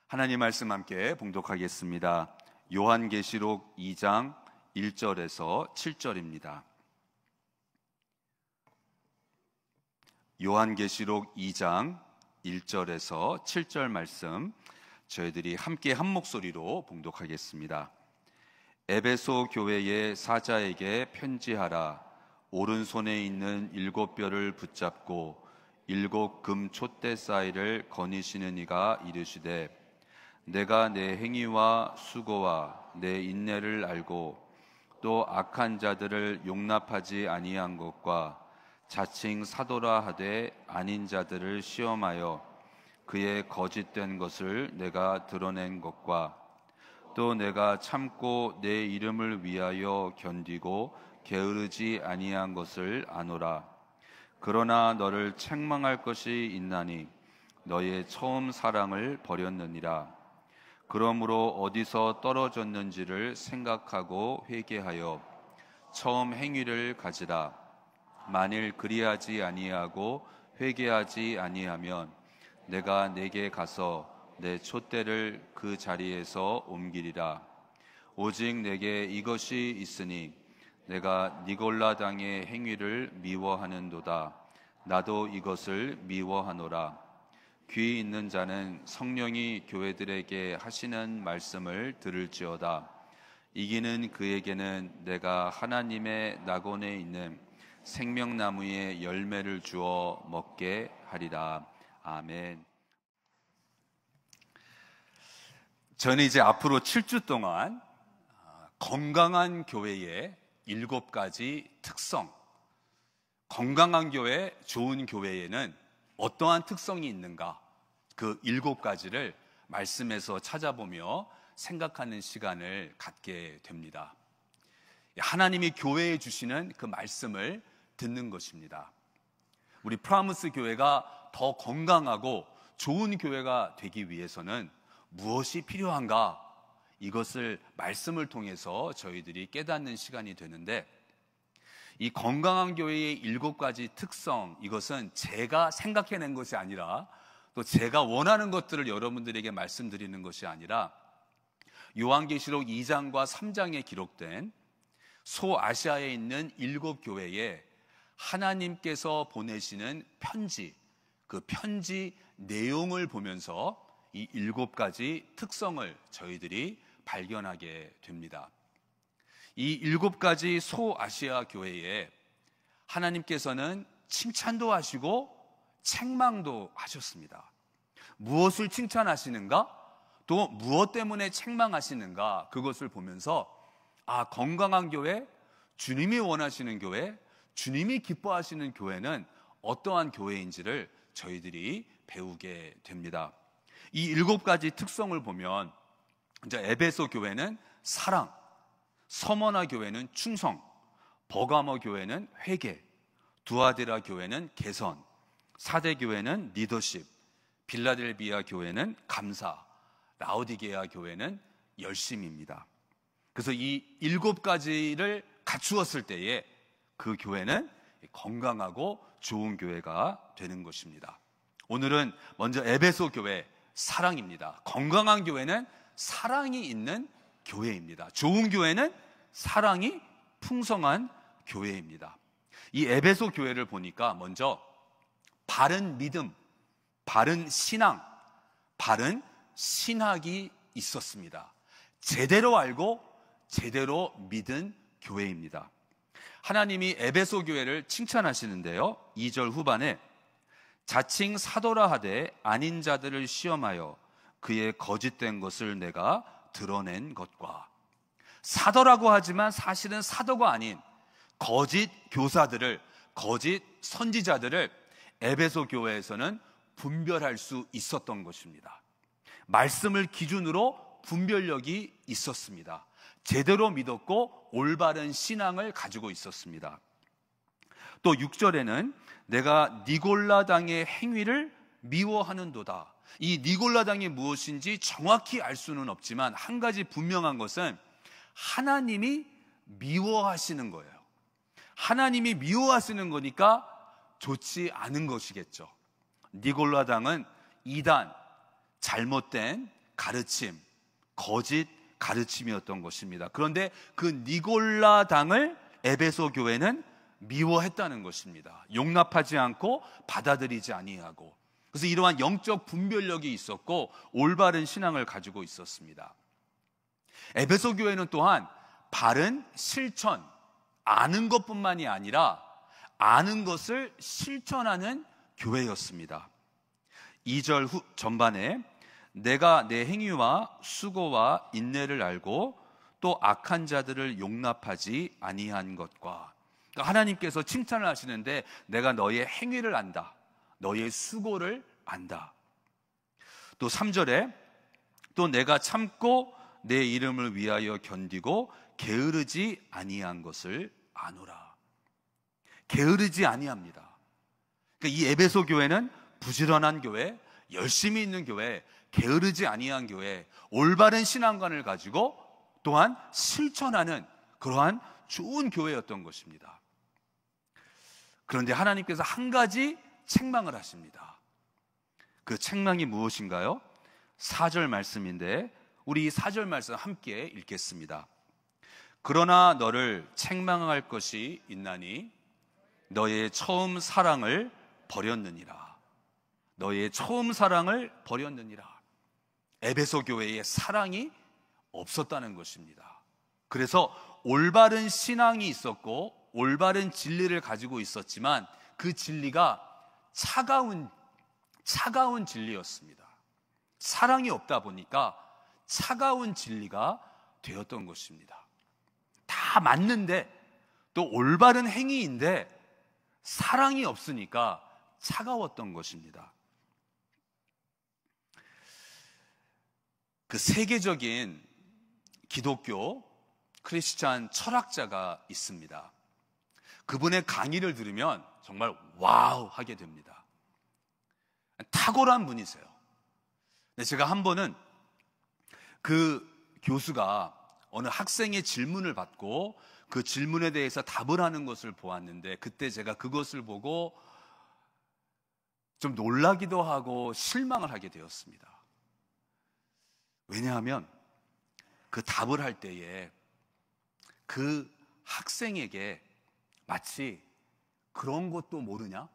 하나님 말씀 함께 봉독하겠습니다. 요한계시록 2장 1절에서 7절입니다. 요한계시록 2장 1절에서 7절 말씀 저희들이 함께 한 목소리로 봉독하겠습니다. 에베소 교회의 사자에게 편지하라. 오른손에 있는 7뼈를 붙잡고 7 금 촛대 사이를 거니시는 이가 이르시되, 내가 내 행위와 수고와 내 인내를 알고 또 악한 자들을 용납하지 아니한 것과 자칭 사도라 하되 아닌 자들을 시험하여 그의 거짓된 것을 내가 드러낸 것과 또 내가 참고 내 이름을 위하여 견디고 게으르지 아니한 것을 아노라. 그러나 너를 책망할 것이 있나니 너의 처음 사랑을 버렸느니라. 그러므로 어디서 떨어졌는지를 생각하고 회개하여 처음 행위를 가지라. 만일 그리하지 아니하고 회개하지 아니하면 내가 내게 가서 내 촛대를 그 자리에서 옮기리라. 오직 내게 이것이 있으니 내가 니골라 당의 행위를 미워하는도다. 나도 이것을 미워하노라. 귀 있는 자는 성령이 교회들에게 하시는 말씀을 들을지어다. 이기는 그에게는 내가 하나님의 낙원에 있는 생명나무의 열매를 주어 먹게 하리라. 아멘. 저는 이제 앞으로 7주 동안 건강한 교회의 7가지 특성, 건강한 교회, 좋은 교회에는 어떠한 특성이 있는가, 그 7가지를 말씀에서 찾아보며 생각하는 시간을 갖게 됩니다. 하나님이 교회에 주시는 그 말씀을 듣는 것입니다. 우리 프라무스 교회가 더 건강하고 좋은 교회가 되기 위해서는 무엇이 필요한가? 이것을 말씀을 통해서 저희들이 깨닫는 시간이 되는데, 이 건강한 교회의 7가지 특성, 이것은 제가 생각해낸 것이 아니라 또 제가 원하는 것들을 여러분들에게 말씀드리는 것이 아니라 요한계시록 2장과 3장에 기록된 소아시아에 있는 7교회에 하나님께서 보내시는 편지, 그 편지 내용을 보면서 이 7가지 특성을 저희들이 발견하게 됩니다. 이 7가지 소아시아 교회에 하나님께서는 칭찬도 하시고 책망도 하셨습니다. 무엇을 칭찬하시는가? 또 무엇 때문에 책망하시는가? 그것을 보면서 건강한 교회, 주님이 원하시는 교회, 주님이 기뻐하시는 교회는 어떠한 교회인지를 저희들이 배우게 됩니다. 이 7가지 특성을 보면 이제 에베소 교회는 사랑, 서머나 교회는 충성, 버가모 교회는 회개, 두아디라 교회는 개선, 사대 교회는 리더십, 빌라델비아 교회는 감사, 라오디게아 교회는 열심입니다. 그래서 이 7가지를 갖추었을 때에 그 교회는 건강하고 좋은 교회가 되는 것입니다. 오늘은 먼저 에베소 교회 사랑입니다. 건강한 교회는 사랑이 있는 교회입니다. 좋은 교회는 사랑이 풍성한 교회입니다. 이 에베소 교회를 보니까 먼저 바른 믿음, 바른 신앙, 바른 신학이 있었습니다. 제대로 알고 제대로 믿은 교회입니다. 하나님이 에베소 교회를 칭찬하시는데요, 2절 후반에 자칭 사도라 하되 아닌 자들을 시험하여 그의 거짓된 것을 내가 드러낸 것과, 사도라고 하지만 사실은 사도가 아닌 거짓 교사들을, 거짓 선지자들을 에베소 교회에서는 분별할 수 있었던 것입니다. 말씀을 기준으로 분별력이 있었습니다. 제대로 믿었고 올바른 신앙을 가지고 있었습니다. 또 6절에는 내가 니골라 당의 행위를 미워하는도다. 이 니골라 당이 무엇인지 정확히 알 수는 없지만 한 가지 분명한 것은 하나님이 미워하시는 거예요. 하나님이 미워하시는 거니까 좋지 않은 것이겠죠. 니골라 당은 이단, 잘못된 가르침, 거짓 가르침이었던 것입니다. 그런데 그 니골라당을 에베소 교회는 미워했다는 것입니다. 용납하지 않고 받아들이지 아니하고, 그래서 이러한 영적 분별력이 있었고 올바른 신앙을 가지고 있었습니다. 에베소 교회는 또한 바른 실천, 아는 것뿐만이 아니라 아는 것을 실천하는 교회였습니다. 2절 전반에 내가 내 행위와 수고와 인내를 알고 또 악한 자들을 용납하지 아니한 것과, 그러니까 하나님께서 칭찬을 하시는데 내가 너의 행위를 안다, 너의 수고를 안다. 또 3절에 또 내가 참고 내 이름을 위하여 견디고 게으르지 아니한 것을 아노라. 게으르지 아니합니다. 그러니까 이 에베소 교회는 부지런한 교회, 열심히 있는 교회, 게으르지 아니한 교회, 올바른 신앙관을 가지고 또한 실천하는 그러한 좋은 교회였던 것입니다. 그런데 하나님께서 한 가지 책망을 하십니다. 그 책망이 무엇인가요? 4절 말씀인데 우리 4절 말씀 함께 읽겠습니다. 그러나 너를 책망할 것이 있나니 너의 처음 사랑을 버렸느니라. 너의 처음 사랑을 버렸느니라. 에베소 교회의 사랑이 없었다는 것입니다. 그래서 올바른 신앙이 있었고 올바른 진리를 가지고 있었지만 그 진리가 차가운 진리였습니다. 사랑이 없다 보니까 차가운 진리가 되었던 것입니다. 다 맞는데 또 올바른 행위인데 사랑이 없으니까 차가웠던 것입니다. 그 세계적인 기독교 크리스찬 철학자가 있습니다. 그분의 강의를 들으면 정말 와우 하게 됩니다. 탁월한 분이세요. 근데 제가 한 번은 그 교수가 어느 학생의 질문을 받고 그 질문에 대해서 답을 하는 것을 보았는데, 그때 제가 그것을 보고 좀 놀라기도 하고 실망을 하게 되었습니다. 왜냐하면 그 답을 할 때에 그 학생에게 마치 그런 것도 모르냐?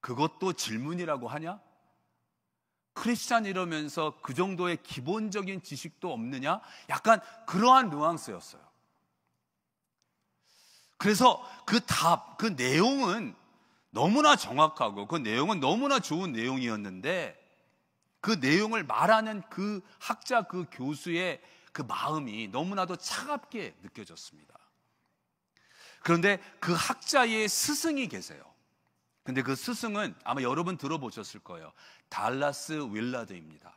그것도 질문이라고 하냐? 크리스찬 이러면서 그 정도의 기본적인 지식도 없느냐? 약간 그러한 뉘앙스였어요. 그래서 그 답, 그 내용은 너무나 정확하고 그 내용은 너무나 좋은 내용이었는데 그 내용을 말하는 그 학자, 그 교수의 그 마음이 너무나도 차갑게 느껴졌습니다. 그런데 그 학자의 스승이 계세요. 근데 그 스승은 아마 여러분 들어보셨을 거예요. 달라스 윌라드입니다.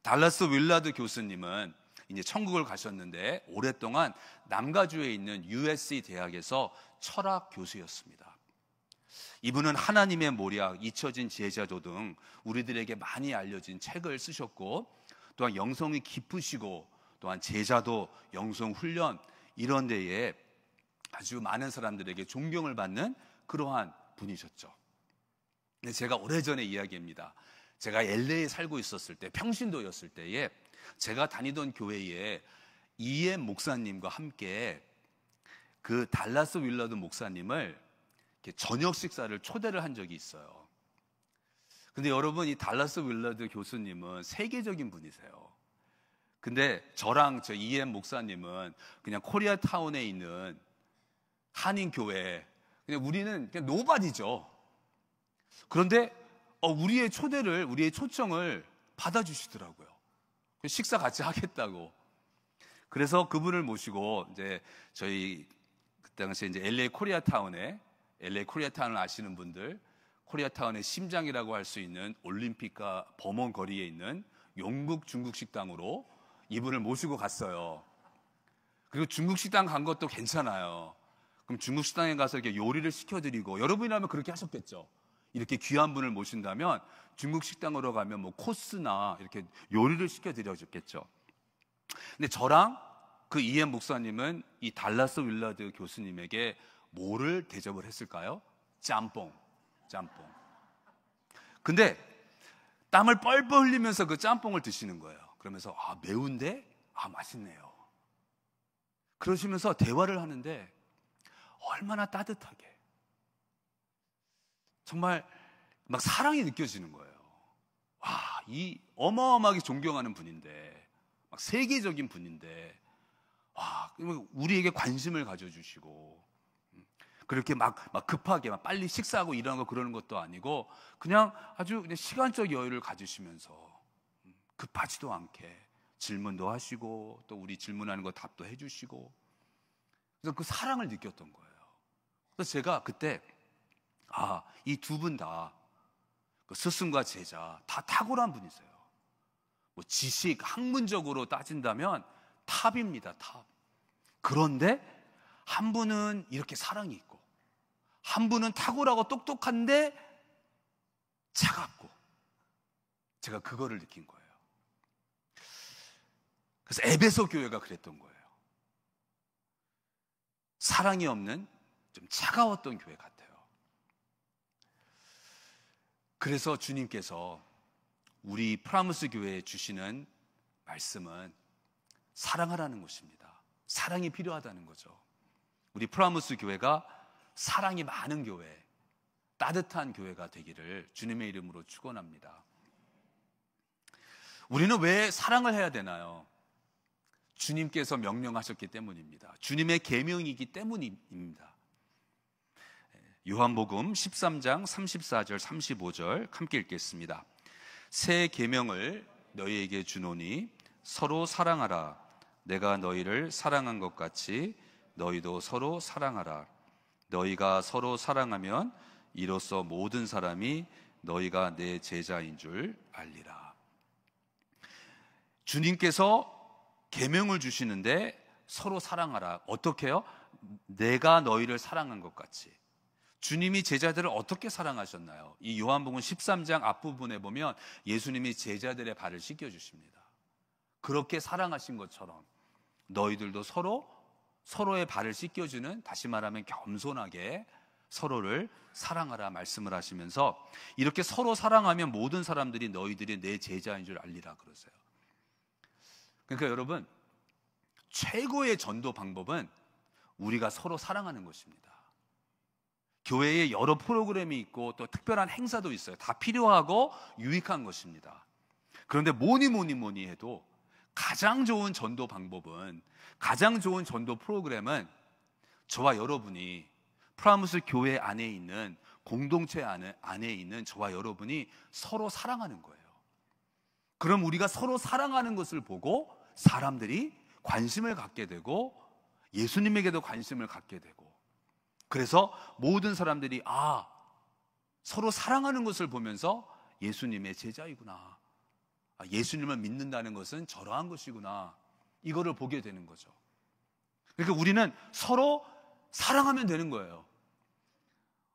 달라스 윌라드 교수님은 이제 천국을 가셨는데 오랫동안 남가주에 있는 USC 대학에서 철학 교수였습니다. 이분은 하나님의 모략, 잊혀진 제자도 등 우리들에게 많이 알려진 책을 쓰셨고, 또한 영성이 깊으시고 또한 제자도 영성 훈련 이런 데에 아주 많은 사람들에게 존경을 받는 그러한 분이셨죠. 근데 제가 오래전에 이야기입니다. 제가 LA에 살고 있었을 때, 평신도였을 때에 제가 다니던 교회에 이엠 목사님과 함께 그 달라스 윌라드 목사님을 저녁 식사를 초대를 한 적이 있어요. 근데 여러분, 이 달라스 윌라드 교수님은 세계적인 분이세요. 근데 저랑 저 이엠 목사님은 그냥 코리아타운에 있는 한인교회, 그냥 우리는 그냥 노바디죠. 그런데 우리의 초청을 받아주시더라고요. 식사 같이 하겠다고. 그래서 그분을 모시고 이제 저희 그 당시에 이제 LA 코리아타운을 아시는 분들, 코리아타운의 심장이라고 할 수 있는 올림픽과 범원 거리에 있는 영국 중국 식당으로 이분을 모시고 갔어요. 그리고 중국 식당 간 것도 괜찮아요. 그럼 중국 식당에 가서 이렇게 요리를 시켜드리고, 여러분이라면 그렇게 하셨겠죠. 이렇게 귀한 분을 모신다면 중국 식당으로 가면 뭐 코스나 이렇게 요리를 시켜드려줬겠죠. 근데 저랑 그 이엠 목사님은 이 달라스 윌라드 교수님에게 뭐를 대접을 했을까요? 짬뽕. 근데 땀을 뻘뻘 흘리면서 그 짬뽕을 드시는 거예요. 그러면서 매운데? 맛있네요. 그러시면서 대화를 하는데 얼마나 따뜻하게, 정말 막 사랑이 느껴지는 거예요. 이 어마어마하게 존경하는 분인데, 막 세계적인 분인데, 우리에게 관심을 가져주시고, 그렇게 막 급하게 막 빨리 식사하고 일하는 거 그러는 것도 아니고, 그냥 아주 그냥 시간적 여유를 가지시면서 급하지도 않게 질문도 하시고, 또 우리 질문하는 거 답도 해주시고, 그래서 그 사랑을 느꼈던 거예요. 그래서 제가 그때 이 두 분 다 스승과 제자 다 탁월한 분이세요. 뭐 지식, 학문적으로 따진다면 탑입니다, 탑. 그런데 한 분은 이렇게 사랑이 있고, 한 분은 탁월하고 똑똑한데 차갑고, 제가 그거를 느낀 거예요. 그래서 에베소 교회가 그랬던 거예요. 사랑이 없는 좀 차가웠던 교회 같아요. 그래서 주님께서 우리 프라무스 교회에 주시는 말씀은 사랑하라는 것입니다. 사랑이 필요하다는 거죠. 우리 프라무스 교회가 사랑이 많은 교회, 따뜻한 교회가 되기를 주님의 이름으로 축원합니다. 우리는 왜 사랑을 해야 되나요? 주님께서 명령하셨기 때문입니다. 주님의 계명이기 때문입니다. 요한복음 13장 34절 35절 함께 읽겠습니다. 새 계명을 너희에게 주노니 서로 사랑하라. 내가 너희를 사랑한 것 같이 너희도 서로 사랑하라. 너희가 서로 사랑하면 이로써 모든 사람이 너희가 내 제자인 줄 알리라. 주님께서 계명을 주시는데 서로 사랑하라. 어떻게요? 내가 너희를 사랑한 것 같이. 주님이 제자들을 어떻게 사랑하셨나요? 이 요한복음 13장 앞부분에 보면 예수님이 제자들의 발을 씻겨주십니다. 그렇게 사랑하신 것처럼 너희들도 서로의 발을 씻겨주는, 다시 말하면 겸손하게 서로를 사랑하라 말씀을 하시면서, 이렇게 서로 사랑하면 모든 사람들이 너희들이 내 제자인 줄 알리라 그러세요. 그러니까 여러분, 최고의 전도 방법은 우리가 서로 사랑하는 것입니다. 교회에 여러 프로그램이 있고 또 특별한 행사도 있어요. 다 필요하고 유익한 것입니다. 그런데 뭐니 해도 가장 좋은 전도 방법은, 가장 좋은 전도 프로그램은 저와 여러분이 프라무스 교회 안에 있는 공동체 안에 있는 저와 여러분이 서로 사랑하는 거예요. 그럼 우리가 서로 사랑하는 것을 보고 사람들이 관심을 갖게 되고 예수님에게도 관심을 갖게 되고, 그래서 모든 사람들이 서로 사랑하는 것을 보면서 예수님의 제자이구나, 예수님을 믿는다는 것은 저러한 것이구나, 이거를 보게 되는 거죠. 그러니까 우리는 서로 사랑하면 되는 거예요.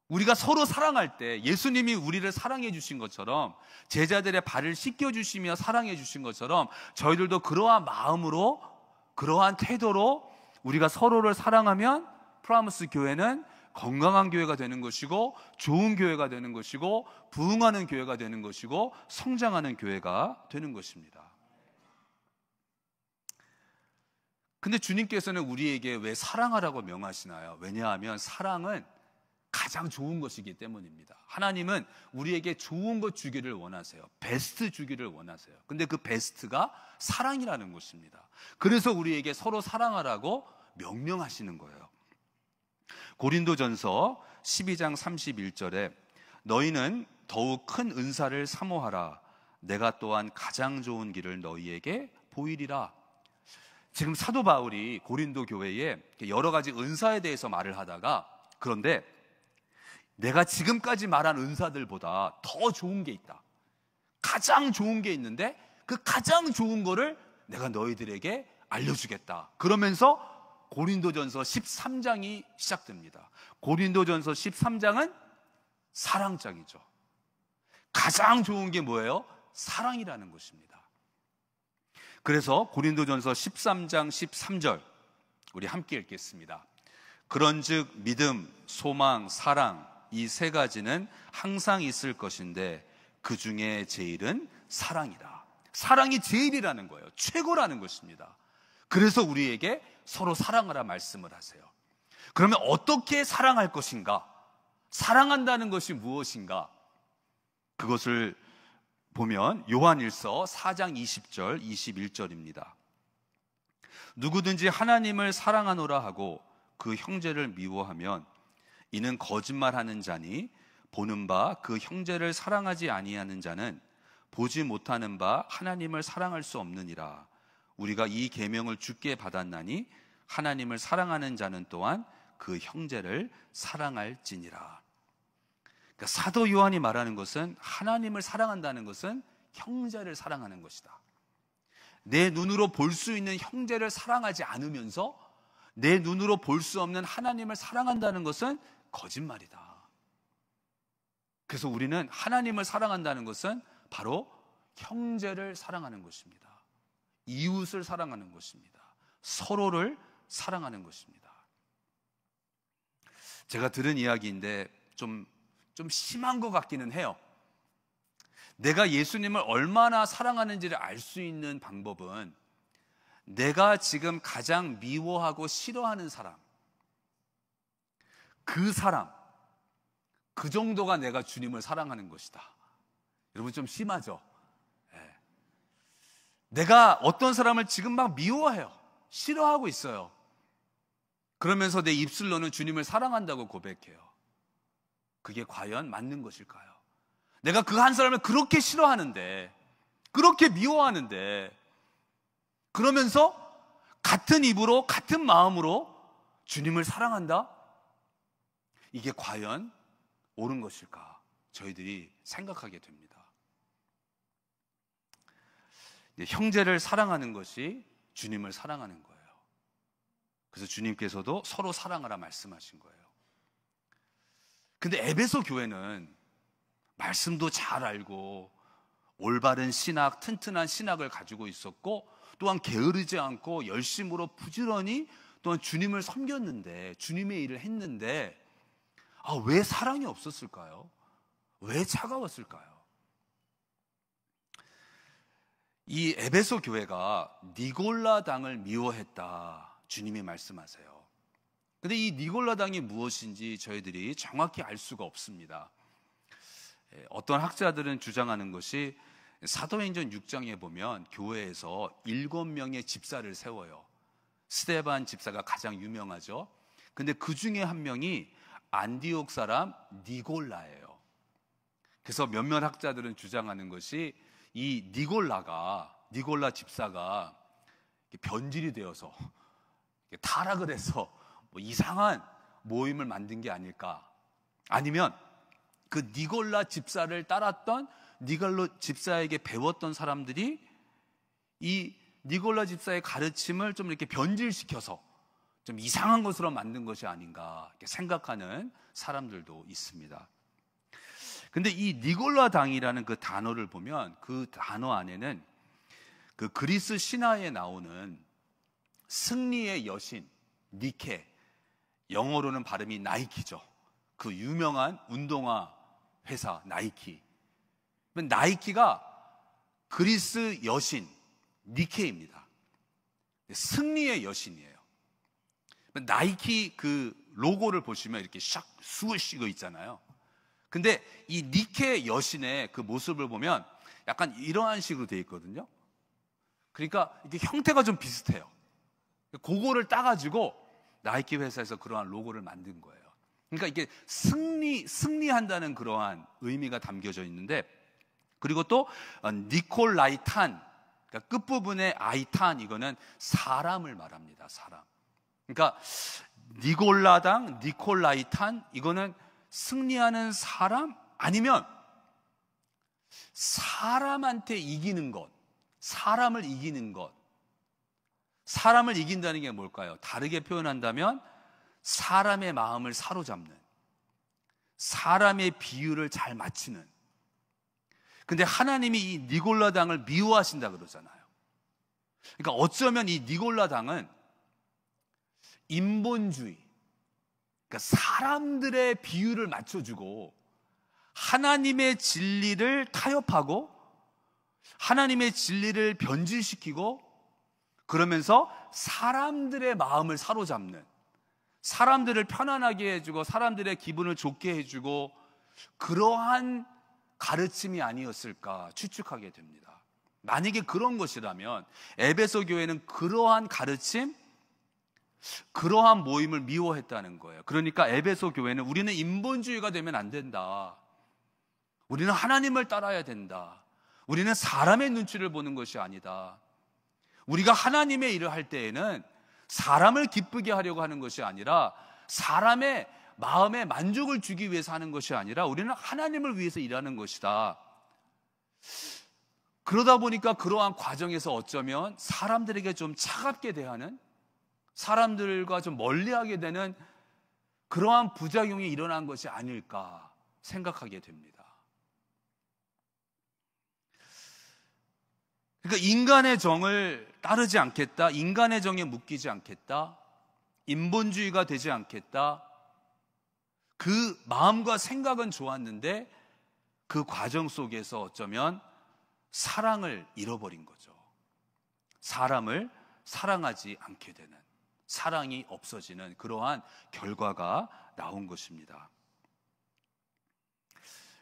우리가 서로 사랑할 때 예수님이 우리를 사랑해 주신 것처럼, 제자들의 발을 씻겨 주시며 사랑해 주신 것처럼, 저희들도 그러한 마음으로, 그러한 태도로 우리가 서로를 사랑하면 프라무스 교회는 건강한 교회가 되는 것이고, 좋은 교회가 되는 것이고, 부흥하는 교회가 되는 것이고, 성장하는 교회가 되는 것입니다. 근데 주님께서는 우리에게 왜 사랑하라고 명하시나요? 왜냐하면 사랑은 가장 좋은 것이기 때문입니다. 하나님은 우리에게 좋은 것 주기를 원하세요. 베스트 주기를 원하세요. 근데 그 베스트가 사랑이라는 것입니다. 그래서 우리에게 서로 사랑하라고 명령하시는 거예요. 고린도전서 12장 31절에 너희는 더욱 큰 은사를 사모하라. 내가 또한 가장 좋은 길을 너희에게 보이리라. 지금 사도 바울이 고린도 교회에 여러 가지 은사에 대해서 말을 하다가, 그런데 내가 지금까지 말한 은사들보다 더 좋은 게 있다, 가장 좋은 게 있는데 그 가장 좋은 거를 내가 너희들에게 알려주겠다. 그러면서 고린도전서 13장이 시작됩니다. 고린도전서 13장은 사랑장이죠. 가장 좋은 게 뭐예요? 사랑이라는 것입니다. 그래서 고린도전서 13장 13절 우리 함께 읽겠습니다. 그런즉 믿음, 소망, 사랑 이 세 가지는 항상 있을 것인데 그 중에 제일은 사랑이다. 사랑이 제일이라는 거예요. 최고라는 것입니다. 그래서 우리에게 서로 사랑하라 말씀을 하세요. 그러면 어떻게 사랑할 것인가? 사랑한다는 것이 무엇인가? 그것을 보면 요한일서 4장 20절 21절입니다. 누구든지 하나님을 사랑하노라 하고 그 형제를 미워하면 이는 거짓말하는 자니 보는 바 그 형제를 사랑하지 아니하는 자는 보지 못하는 바 하나님을 사랑할 수 없느니라. 우리가 이 계명을 주께 받았나니 하나님을 사랑하는 자는 또한 그 형제를 사랑할지니라. 그러니까 사도 요한이 말하는 것은 하나님을 사랑한다는 것은 형제를 사랑하는 것이다. 내 눈으로 볼 수 있는 형제를 사랑하지 않으면서 내 눈으로 볼 수 없는 하나님을 사랑한다는 것은 거짓말이다. 그래서 우리는 하나님을 사랑한다는 것은 바로 형제를 사랑하는 것입니다. 이웃을 사랑하는 것입니다. 서로를 사랑하는 것입니다. 제가 들은 이야기인데 좀 심한 것 같기는 해요. 내가 예수님을 얼마나 사랑하는지를 알 수 있는 방법은 내가 지금 가장 미워하고 싫어하는 사람, 그 정도가 내가 주님을 사랑하는 것이다. 여러분 좀 심하죠? 네. 내가 어떤 사람을 지금 막 미워해요. 싫어하고 있어요. 그러면서 내 입술로는 주님을 사랑한다고 고백해요. 그게 과연 맞는 것일까요? 내가 그 한 사람을 그렇게 싫어하는데, 그렇게 미워하는데, 그러면서 같은 입으로 같은 마음으로 주님을 사랑한다? 이게 과연 옳은 것일까? 저희들이 생각하게 됩니다. 형제를 사랑하는 것이 주님을 사랑하는 거예요. 그래서 주님께서도 서로 사랑하라 말씀하신 거예요. 근데 에베소 교회는 말씀도 잘 알고 올바른 신학, 튼튼한 신학을 가지고 있었고 또한 게으르지 않고 열심으로 부지런히 또한 주님을 섬겼는데, 주님의 일을 했는데 왜 사랑이 없었을까요? 왜 차가웠을까요? 이 에베소 교회가 니골라당을 미워했다, 주님이 말씀하세요. 근데 이 니골라당이 무엇인지 저희들이 정확히 알 수가 없습니다. 어떤 학자들은 주장하는 것이 사도행전 6장에 보면 교회에서 7명의 집사를 세워요. 스데반 집사가 가장 유명하죠. 근데 그 중에 한 명이 안디옥 사람 니골라예요. 그래서 몇몇 학자들은 주장하는 것이 이 니골라 집사가 변질이 되어서 타락을 해서 이상한 모임을 만든 게 아닐까. 아니면 그 니골라 집사를 따랐던 니골라 집사에게 배웠던 사람들이 이 니골라 집사의 가르침을 좀 이렇게 변질시켜서 좀 이상한 것으로 만든 것이 아닌가 이렇게 생각하는 사람들도 있습니다. 근데 이 니골라 당이라는 그 단어를 보면 그 단어 안에는 그 그리스 신화에 나오는 승리의 여신 니케, 영어로는 발음이 나이키죠. 그 유명한 운동화 회사 나이키. 나이키가 그리스 여신 니케입니다. 승리의 여신이에요. 나이키 그 로고를 보시면 이렇게 샥 스우시 이거 있잖아요. 근데 이 니케 여신의 그 모습을 보면 약간 이러한 식으로 되어 있거든요. 그러니까 이게 형태가 좀 비슷해요. 그거를 따가지고 나이키 회사에서 그러한 로고를 만든 거예요. 그러니까 이게 승리한다는 그러한 의미가 담겨져 있는데, 그리고 또 니콜라이탄, 그러니까 끝부분의 아이탄, 이거는 사람을 말합니다. 사람. 그러니까 니골라당, 니콜라이탄, 이거는 승리하는 사람, 아니면 사람한테 이기는 것, 사람을 이기는 것. 사람을 이긴다는 게 뭘까요? 다르게 표현한다면 사람의 마음을 사로잡는, 사람의 비율을 잘 맞추는. 근데 하나님이 이 니골라당을 미워하신다 그러잖아요. 그러니까 어쩌면 이 니골라당은 인본주의, 그러니까 사람들의 비율을 맞춰주고 하나님의 진리를 타협하고 하나님의 진리를 변질시키고 그러면서 사람들의 마음을 사로잡는, 사람들을 편안하게 해주고 사람들의 기분을 좋게 해주고 그러한 가르침이 아니었을까 추측하게 됩니다. 만약에 그런 것이라면 에베소 교회는 그러한 가르침, 그러한 모임을 미워했다는 거예요. 그러니까 에베소 교회는 우리는 인본주의가 되면 안 된다, 우리는 하나님을 따라야 된다, 우리는 사람의 눈치를 보는 것이 아니다, 우리가 하나님의 일을 할 때에는 사람을 기쁘게 하려고 하는 것이 아니라 사람의 마음에 만족을 주기 위해서 하는 것이 아니라 우리는 하나님을 위해서 일하는 것이다. 그러다 보니까 그러한 과정에서 어쩌면 사람들에게 좀 차갑게 대하는, 사람들과 좀 멀리하게 되는 그러한 부작용이 일어난 것이 아닐까 생각하게 됩니다. 그러니까 인간의 정을 따르지 않겠다, 인간의 정에 묶이지 않겠다, 인본주의가 되지 않겠다, 그 마음과 생각은 좋았는데 그 과정 속에서 어쩌면 사랑을 잃어버린 거죠. 사람을 사랑하지 않게 되는, 사랑이 없어지는 그러한 결과가 나온 것입니다.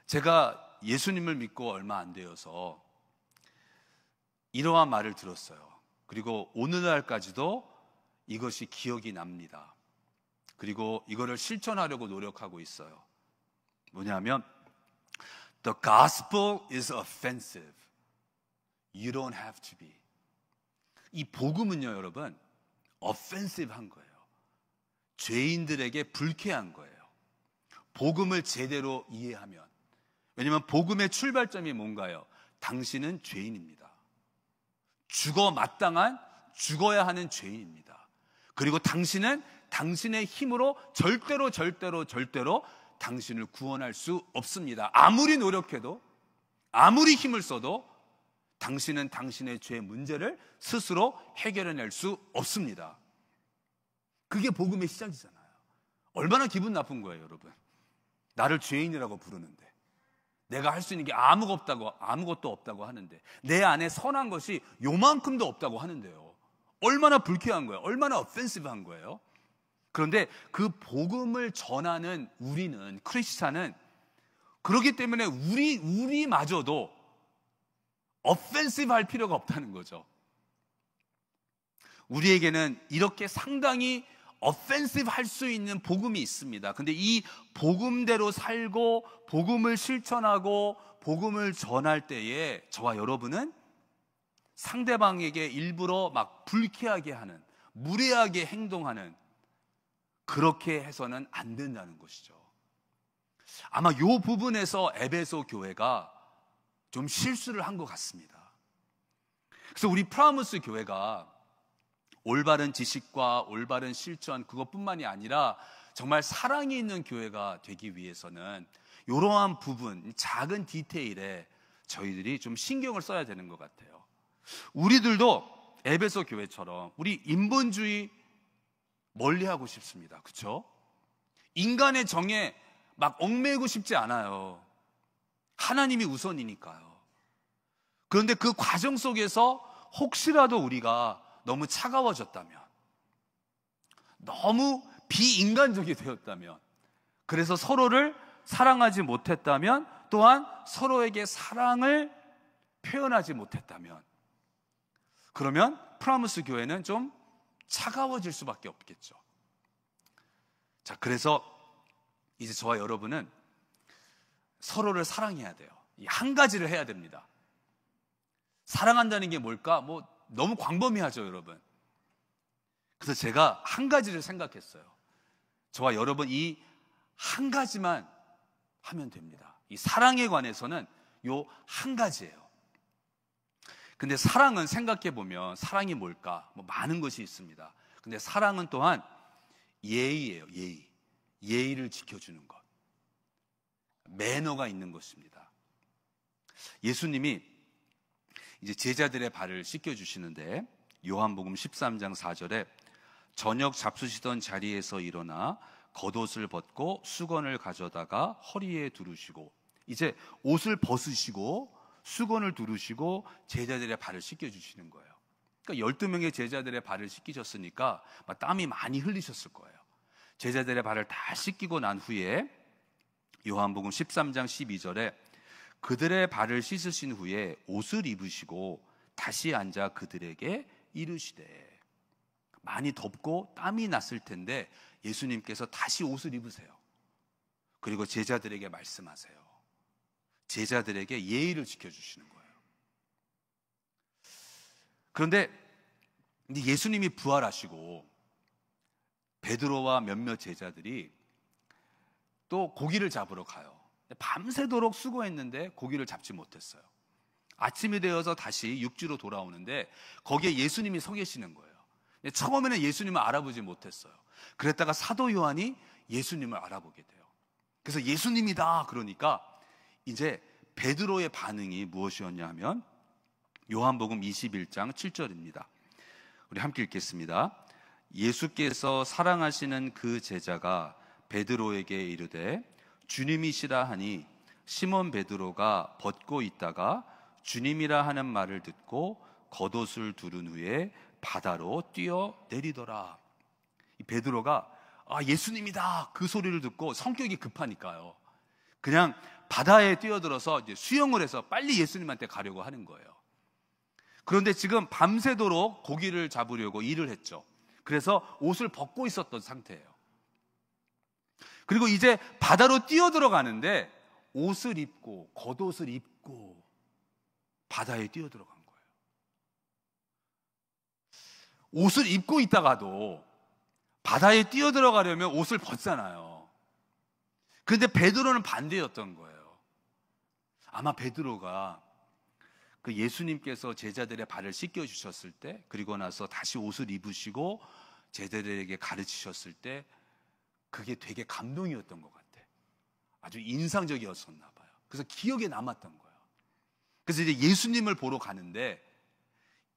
제가 예수님을 믿고 얼마 안 되어서 이러한 말을 들었어요. 그리고 오늘날까지도 이것이 기억이 납니다. 그리고 이거를 실천하려고 노력하고 있어요. 뭐냐면 The gospel is offensive. You don't have to be. 이 복음은요, 여러분, offensive한 거예요. 죄인들에게 불쾌한 거예요. 복음을 제대로 이해하면. 왜냐하면 복음의 출발점이 뭔가요? 당신은 죄인입니다. 죽어 마땅한, 죽어야 하는 죄인입니다. 그리고 당신은 당신의 힘으로 절대로 당신을 구원할 수 없습니다. 아무리 노력해도, 아무리 힘을 써도 당신은 당신의 죄 문제를 스스로 해결해낼 수 없습니다. 그게 복음의 시작이잖아요. 얼마나 기분 나쁜 거예요, 여러분. 나를 죄인이라고 부르는데, 내가 할 수 있는 게 아무것도 없다고 하는데, 내 안에 선한 것이 요만큼도 없다고 하는데요. 얼마나 불쾌한 거예요. 얼마나 offensive한 거예요. 그런데 그 복음을 전하는 우리는, 크리스찬은 그렇기 때문에 우리마저도 offensive 할 필요가 없다는 거죠. 우리에게는 이렇게 상당히 offensive 할 수 있는 복음이 있습니다. 근데 이 복음대로 살고 복음을 실천하고 복음을 전할 때에 저와 여러분은 상대방에게 일부러 막 불쾌하게 하는, 무례하게 행동하는, 그렇게 해서는 안 된다는 것이죠. 아마 이 부분에서 에베소 교회가 좀 실수를 한 것 같습니다. 그래서 우리 프라무스 교회가 올바른 지식과 올바른 실천, 그것뿐만이 아니라 정말 사랑이 있는 교회가 되기 위해서는 이러한 부분, 작은 디테일에 저희들이 좀 신경을 써야 되는 것 같아요. 우리들도 에베소 교회처럼 우리 인본주의 멀리하고 싶습니다. 그렇죠? 인간의 정에 막 얽매이고 싶지 않아요. 하나님이 우선이니까요. 그런데 그 과정 속에서 혹시라도 우리가 너무 차가워졌다면, 너무 비인간적이 되었다면, 그래서 서로를 사랑하지 못했다면, 또한 서로에게 사랑을 표현하지 못했다면, 그러면 프라무스 교회는 좀 차가워질 수밖에 없겠죠. 자, 그래서 이제 저와 여러분은 서로를 사랑해야 돼요. 이 한 가지를 해야 됩니다. 사랑한다는 게 뭘까? 너무 광범위하죠, 여러분. 그래서 제가 한 가지를 생각했어요. 저와 여러분 이 한 가지만 하면 됩니다. 이 사랑에 관해서는 요 한 가지예요. 근데 사랑은 생각해보면 사랑이 뭘까? 많은 것이 있습니다. 근데 사랑은 또한 예의예요, 예의. 예의를 지켜주는 것. 매너가 있는 것입니다. 예수님이 이제 제자들의 발을 씻겨주시는데, 요한복음 13장 4절에 저녁 잡수시던 자리에서 일어나 겉옷을 벗고 수건을 가져다가 허리에 두르시고 이제 옷을 벗으시고 수건을 두르시고 제자들의 발을 씻겨주시는 거예요. 그러니까 12명의 제자들의 발을 씻기셨으니까 땀이 많이 흘리셨을 거예요. 제자들의 발을 다 씻기고 난 후에 요한복음 13장 12절에 그들의 발을 씻으신 후에 옷을 입으시고 다시 앉아 그들에게 이르시되, 많이 덥고 땀이 났을 텐데 예수님께서 다시 옷을 입으세요. 그리고 제자들에게 말씀하세요. 제자들에게 예의를 지켜주시는 거예요. 그런데 예수님이 부활하시고 베드로와 몇몇 제자들이 또 고기를 잡으러 가요. 밤새도록 수고했는데 고기를 잡지 못했어요. 아침이 되어서 다시 육지로 돌아오는데 거기에 예수님이 서 계시는 거예요. 처음에는 예수님을 알아보지 못했어요. 그랬다가 사도 요한이 예수님을 알아보게 돼요. 그래서 예수님이다 그러니까 이제 베드로의 반응이 무엇이었냐 하면 요한복음 21장 7절입니다. 우리 함께 읽겠습니다. 예수께서 사랑하시는 그 제자가 베드로에게 이르되 주님이시라 하니 시몬 베드로가 벗고 있다가 주님이라 하는 말을 듣고 겉옷을 두른 후에 바다로 뛰어내리더라. 이 베드로가 예수님이다 그 소리를 듣고 성격이 급하니까요, 그냥 바다에 뛰어들어서 이제 수영을 해서 빨리 예수님한테 가려고 하는 거예요. 그런데 지금 밤새도록 고기를 잡으려고 일을 했죠. 그래서 옷을 벗고 있었던 상태예요. 그리고 이제 바다로 뛰어들어가는데 옷을 입고 겉옷을 입고 바다에 뛰어들어간 거예요. 옷을 입고 있다가도 바다에 뛰어들어가려면 옷을 벗잖아요. 그런데 베드로는 반대였던 거예요. 아마 베드로가 그 예수님께서 제자들의 발을 씻겨주셨을 때, 그리고 나서 다시 옷을 입으시고 제자들에게 가르치셨을 때 그게 되게 감동이었던 것 같아. 아주 인상적이었었나 봐요. 그래서 기억에 남았던 거예요. 그래서 이제 예수님을 보러 가는데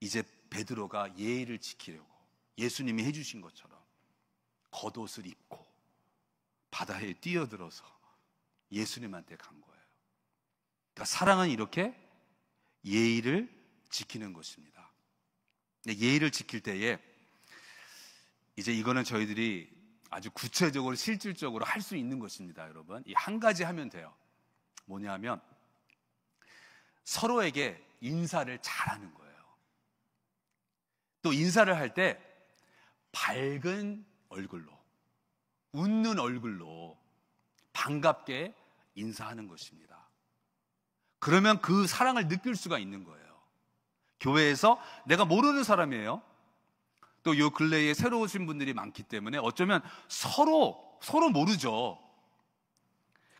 이제 베드로가 예의를 지키려고 예수님이 해주신 것처럼 겉옷을 입고 바다에 뛰어들어서 예수님한테 간 거예요. 그러니까 사랑은 이렇게 예의를 지키는 것입니다. 예의를 지킬 때에 이제 이거는 저희들이 아주 구체적으로 실질적으로 할 수 있는 것입니다. 여러분, 이 한 가지 하면 돼요. 뭐냐면 서로에게 인사를 잘하는 거예요. 또 인사를 할 때 밝은 얼굴로, 웃는 얼굴로 반갑게 인사하는 것입니다. 그러면 그 사랑을 느낄 수가 있는 거예요. 교회에서 내가 모르는 사람이에요. 또 요 근래에 새로 오신 분들이 많기 때문에 어쩌면 서로 모르죠.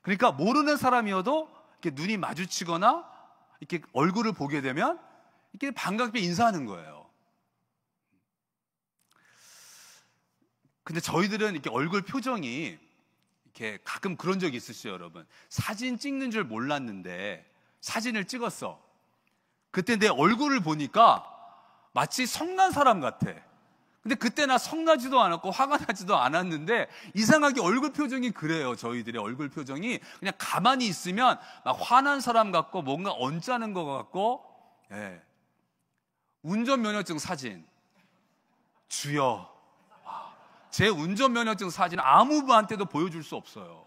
그러니까 모르는 사람이어도 이렇게 눈이 마주치거나 이렇게 얼굴을 보게 되면 이렇게 반갑게 인사하는 거예요. 근데 저희들은 이렇게 얼굴 표정이 이렇게 가끔 그런 적이 있으시죠, 여러분. 사진 찍는 줄 몰랐는데 사진을 찍었어. 그때 내 얼굴을 보니까 마치 성난 사람 같아. 근데 그때 나 성나지도 않았고 화가 나지도 않았는데 이상하게 얼굴 표정이 그래요. 저희들의 얼굴 표정이 그냥 가만히 있으면 막 화난 사람 같고 뭔가 언짢은 것 같고. 예. 운전면허증 사진, 주여, 제 운전면허증 사진 아무한테도 보여줄 수 없어요.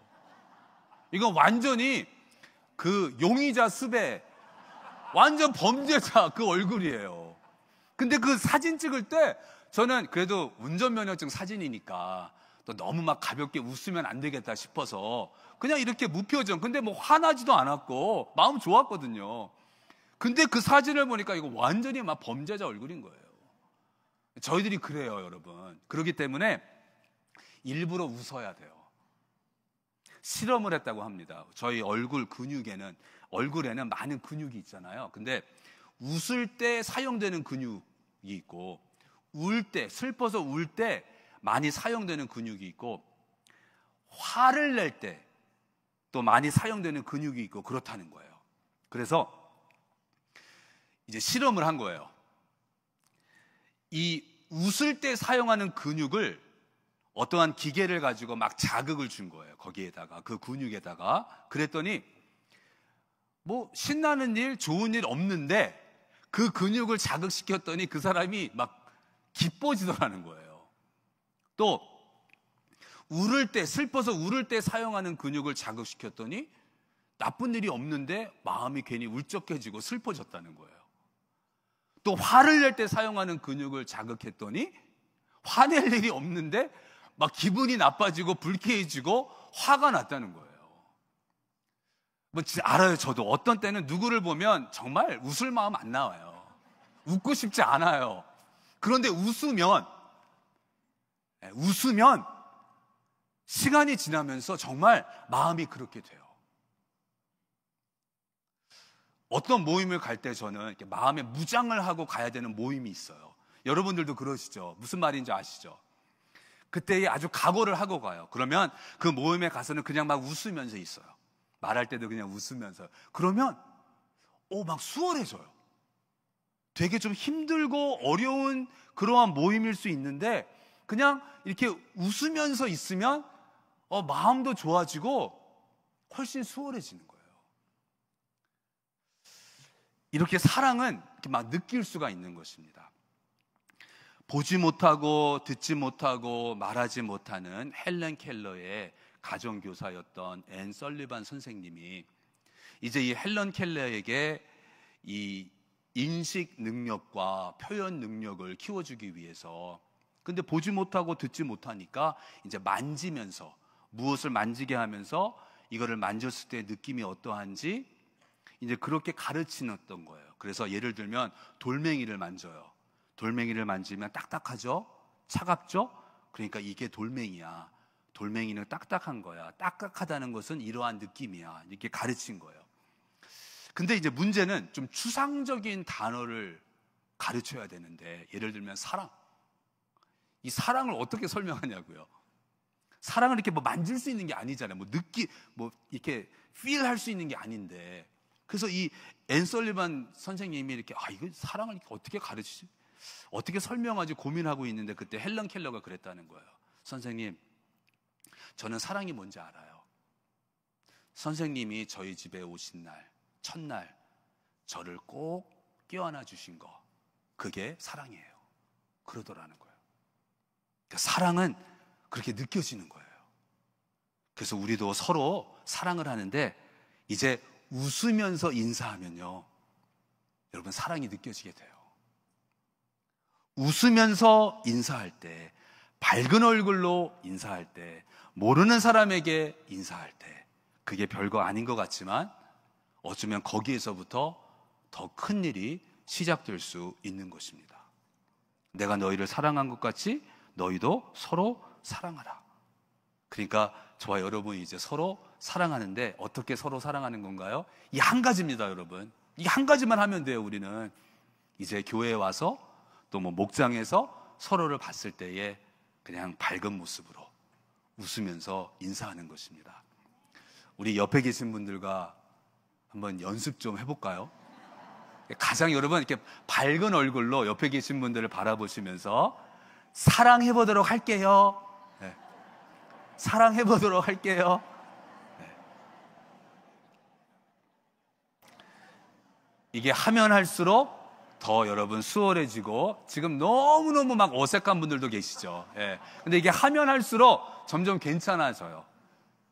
이건 완전히 그 용의자 수배, 완전 범죄자 그 얼굴이에요. 근데 그 사진 찍을 때 저는 그래도 운전면허증 사진이니까 또 너무 막 가볍게 웃으면 안 되겠다 싶어서 그냥 이렇게 무표정, 근데 뭐 화나지도 않았고 마음 좋았거든요. 근데 그 사진을 보니까 이거 완전히 막 범죄자 얼굴인 거예요. 저희들이 그래요, 여러분. 그렇기 때문에 일부러 웃어야 돼요. 실험을 했다고 합니다. 저희 얼굴에는 많은 근육이 있잖아요. 근데 웃을 때 사용되는 근육이 있고, 울 때, 슬퍼서 울 때 많이 사용되는 근육이 있고, 화를 낼 때 또 많이 사용되는 근육이 있고 그렇다는 거예요. 그래서 이제 실험을 한 거예요. 이 웃을 때 사용하는 근육을 어떠한 기계를 가지고 막 자극을 준 거예요. 거기에다가, 그 근육에다가. 그랬더니 뭐 신나는 일, 좋은 일 없는데 그 근육을 자극시켰더니 그 사람이 막 기뻐지더라는 거예요. 또 울을 때, 슬퍼서 울을 때 사용하는 근육을 자극시켰더니 나쁜 일이 없는데 마음이 괜히 울적해지고 슬퍼졌다는 거예요. 또 화를 낼 때 사용하는 근육을 자극했더니 화낼 일이 없는데 막 기분이 나빠지고 불쾌해지고 화가 났다는 거예요. 뭐 알아요. 저도 어떤 때는 누구를 보면 정말 웃을 마음 안 나와요. 웃고 싶지 않아요. 그런데 웃으면 시간이 지나면서 정말 마음이 그렇게 돼요. 어떤 모임을 갈 때 저는 이렇게 마음에 무장을 하고 가야 되는 모임이 있어요. 여러분들도 그러시죠? 무슨 말인지 아시죠? 그때 아주 각오를 하고 가요. 그러면 그 모임에 가서는 그냥 막 웃으면서 있어요. 말할 때도 그냥 웃으면서. 그러면 막 수월해져요. 되게 좀 힘들고 어려운 그러한 모임일 수 있는데 그냥 이렇게 웃으면서 있으면 마음도 좋아지고 훨씬 수월해지는 거예요. 이렇게 사랑은 이렇게 막 느낄 수가 있는 것입니다. 보지 못하고 듣지 못하고 말하지 못하는 헬렌 켈러의 가정교사였던 앤 설리반 선생님이 이제 이 헬렌 켈러에게 이 인식 능력과 표현 능력을 키워주기 위해서, 근데 보지 못하고 듣지 못하니까 이제 만지면서, 무엇을 만지게 하면서 이거를 만졌을 때 느낌이 어떠한지 이제 그렇게 가르치는 거예요. 그래서 예를 들면 돌멩이를 만져요. 돌멩이를 만지면 딱딱하죠? 차갑죠? 그러니까 이게 돌멩이야. 돌멩이는 딱딱한 거야. 딱딱하다는 것은 이러한 느낌이야. 이렇게 가르친 거예요. 근데 이제 문제는 좀 추상적인 단어를 가르쳐야 되는데, 예를 들면 사랑. 이 사랑을 어떻게 설명하냐고요. 사랑을 이렇게 뭐 만질 수 있는 게 아니잖아요. 뭐 이렇게 feel 할 수 있는 게 아닌데. 그래서 이 앤 설리반 선생님이 이렇게 이거 사랑을 이렇게 어떻게 가르치지? 어떻게 설명하지 고민하고 있는데 그때 헬렌 켈러가 그랬다는 거예요. 선생님, 저는 사랑이 뭔지 알아요. 선생님이 저희 집에 오신 날, 첫날 저를 꼭 껴안아 주신 거, 그게 사랑이에요. 그러더라는 거예요. 그러니까 사랑은 그렇게 느껴지는 거예요. 그래서 우리도 서로 사랑을 하는데 이제 웃으면서 인사하면요, 여러분 사랑이 느껴지게 돼요. 웃으면서 인사할 때, 밝은 얼굴로 인사할 때, 모르는 사람에게 인사할 때, 그게 별거 아닌 것 같지만 어쩌면 거기에서부터 더 큰 일이 시작될 수 있는 것입니다. 내가 너희를 사랑한 것 같이 너희도 서로 사랑하라. 그러니까 저와 여러분이 이제 서로 사랑하는데 어떻게 서로 사랑하는 건가요? 이 한 가지입니다, 여러분. 이 한 가지만 하면 돼요. 우리는 이제 교회에 와서 또 뭐 목장에서 서로를 봤을 때에 그냥 밝은 모습으로 웃으면서 인사하는 것입니다. 우리 옆에 계신 분들과 한번 연습 좀 해볼까요? 가장 여러분 이렇게 밝은 얼굴로 옆에 계신 분들을 바라보시면서 사랑해보도록 할게요. 네. 사랑해보도록 할게요. 네. 이게 하면 할수록 더 여러분 수월해지고, 지금 너무너무 막 어색한 분들도 계시죠. 예. 근데 이게 하면 할수록 점점 괜찮아져요.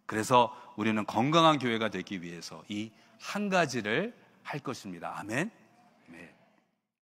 그래서 우리는 건강한 교회가 되기 위해서 이 한 가지를 할 것입니다. 아멘. 네.